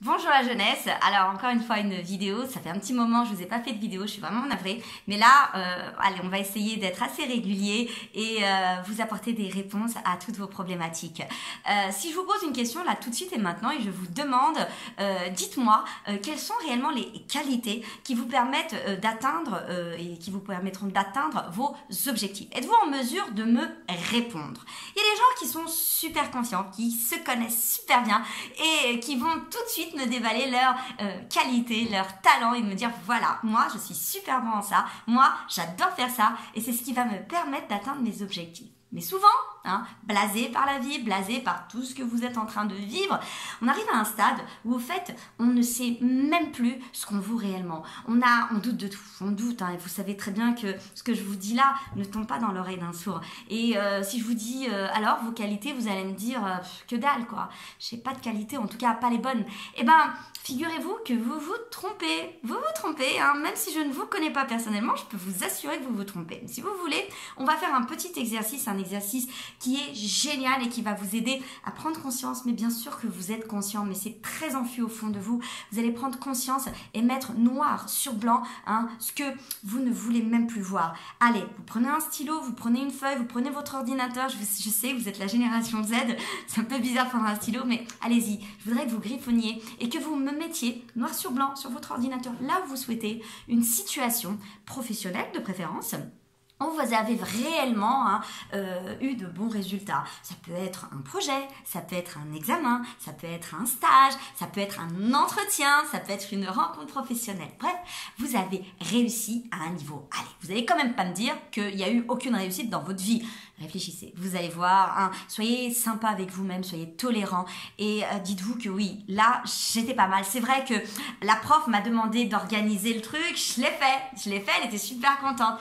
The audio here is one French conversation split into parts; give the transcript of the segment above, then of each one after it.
Bonjour la jeunesse, alors encore une fois une vidéo, ça fait un petit moment, je vous ai pas fait de vidéo, je suis vraiment navrée, mais là, allez, on va essayer d'être assez régulier et vous apporter des réponses à toutes vos problématiques. Si je vous pose une question là tout de suite et maintenant et je vous demande, dites-moi quelles sont réellement les qualités qui vous permettent d'atteindre et qui vous permettront d'atteindre vos objectifs. Êtes-vous en mesure de me répondre? Il y a des gens qui sont super confiants, qui se connaissent super bien et qui vont tout de suite me dévaler leur qualité, leur talent et me dire voilà, moi je suis super bon en ça, moi j'adore faire ça et c'est ce qui va me permettre d'atteindre mes objectifs. Mais souvent, blasé par la vie, blasé par tout ce que vous êtes en train de vivre, on arrive à un stade où au fait, on ne sait même plus ce qu'on vaut réellement. On doute de tout, on doute. Et vous savez très bien que ce que je vous dis là ne tombe pas dans l'oreille d'un sourd. Et si je vous dis alors vos qualités, vous allez me dire que dalle quoi. J'ai pas de qualité, en tout cas pas les bonnes. Eh ben, figurez-vous que vous vous trompez. Vous vous trompez, même si je ne vous connais pas personnellement, je peux vous assurer que vous vous trompez. Mais si vous voulez, on va faire un petit exercice, un exercice qui est génial et qui va vous aider à prendre conscience, mais bien sûr que vous êtes conscient, mais c'est très enfui au fond de vous. Vous allez prendre conscience et mettre noir sur blanc ce que vous ne voulez même plus voir. Allez, vous prenez un stylo, vous prenez une feuille, vous prenez votre ordinateur. Je sais, vous êtes la génération Z, c'est un peu bizarre de prendre un stylo, mais allez-y. Je voudrais que vous griffonniez et que vous me mettiez noir sur blanc sur votre ordinateur, là où vous souhaitez, une situation professionnelle de préférence, où vous avez réellement eu de bons résultats. Ça peut être un projet, ça peut être un examen, ça peut être un stage, ça peut être un entretien, ça peut être une rencontre professionnelle. Bref, vous avez réussi à un niveau. Allez, vous n'allez quand même pas me dire qu'il n'y a eu aucune réussite dans votre vie. Réfléchissez, vous allez voir, soyez sympa avec vous-même, soyez tolérant et dites-vous que oui, là, j'étais pas mal. C'est vrai que la prof m'a demandé d'organiser le truc, je l'ai fait, elle était super contente.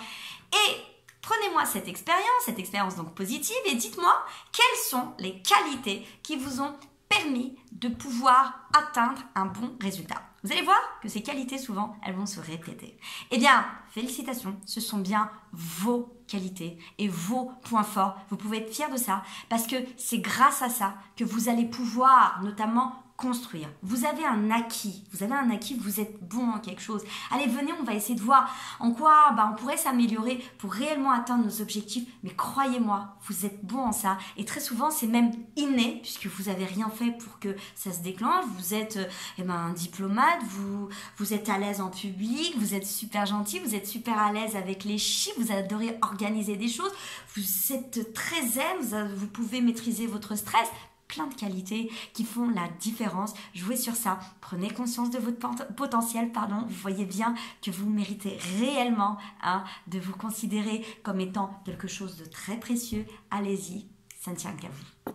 Et prenez-moi cette expérience donc positive et dites-moi quelles sont les qualités qui vous ont permis de pouvoir atteindre un bon résultat. Vous allez voir que ces qualités, souvent, elles vont se répéter. Eh bien, félicitations, ce sont bien vos qualités et vos points forts. Vous pouvez être fiers de ça parce que c'est grâce à ça que vous allez pouvoir notamment construire. Vous avez un acquis, vous êtes bon en quelque chose. Allez, venez, on va essayer de voir en quoi on pourrait s'améliorer pour réellement atteindre nos objectifs. Mais croyez-moi, vous êtes bon en ça. Et très souvent, c'est même inné, puisque vous n'avez rien fait pour que ça se déclenche. Vous êtes un diplomate, vous êtes à l'aise en public, vous êtes super gentil, vous êtes super à l'aise avec les chiffres, vous adorez organiser des choses, vous êtes très zen, vous pouvez maîtriser votre stress. Plein de qualités qui font la différence. Jouez sur ça. Prenez conscience de votre potentiel. Vous voyez bien que vous méritez réellement de vous considérer comme étant quelque chose de très précieux. Allez-y, ça ne tient qu'à vous.